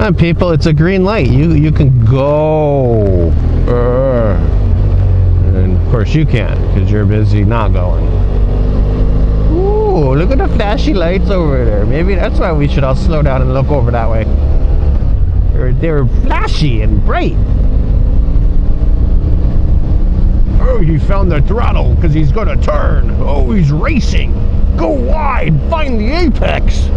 on, people, it's a green light. You can go. And of course you can't, because you're busy not going. Ooh, look at the flashy lights over there. Maybe that's why we should all slow down and look over that way. They're flashy and bright. Oh, he found the throttle because he's gonna turn. Oh, he's racing. Go wide, find the apex.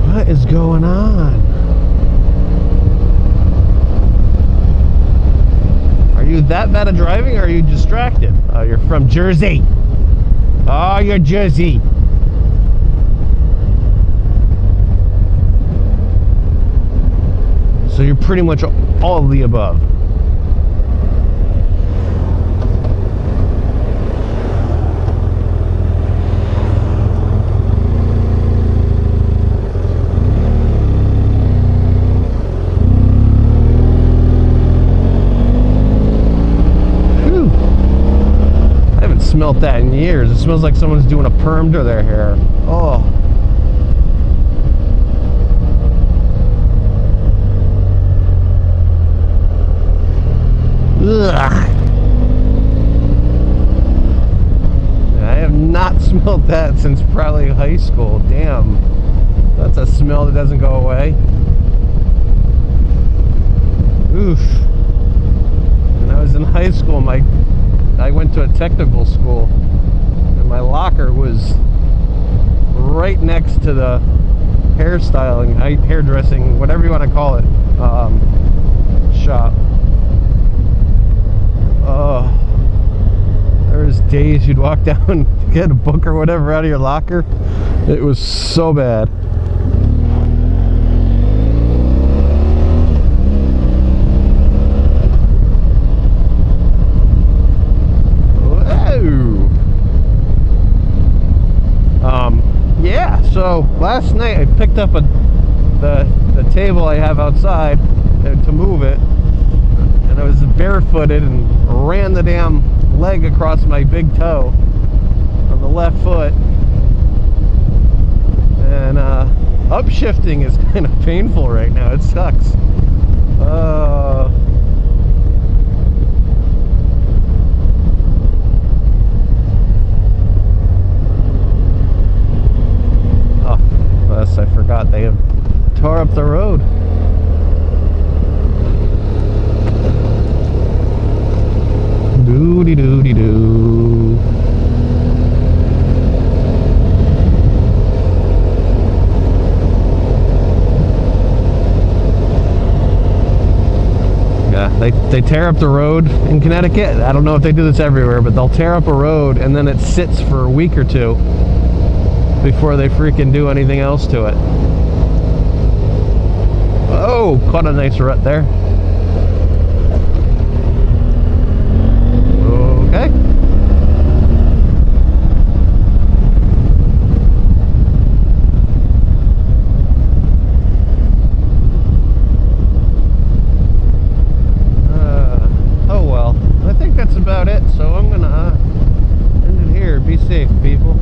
What is going on? Are you that bad at driving, or are you distracted? Oh, you're from Jersey. Oh, you're Jersey. So you're pretty much all of the above. Smelt that in years. It smells like someone's doing a perm to their hair. Oh. Ugh. I have not smelled that since probably high school. Damn. That's a smell that doesn't go away. Oof. When I was in high school, I went to a technical school, and my locker was right next to the hairstyling, hairdressing, whatever you want to call it, shop. Oh, there was days you'd walk down and get a book or whatever out of your locker. It was so bad. Yeah, so last night I picked up the table I have outside to move it, and I was barefooted and ran the damn leg across my big toe on the left foot, and upshifting is kind of painful right now. It sucks. I forgot they have tore up the road. Doody doody doo. Yeah, they tear up the road in Connecticut. I don't know if they do this everywhere, but they'll tear up a road and then it sits for a week or two before they freaking do anything else to it. Oh, caught a nice rut there. Okay. Oh well, I think that's about it. So I'm gonna end it here. Be safe, people.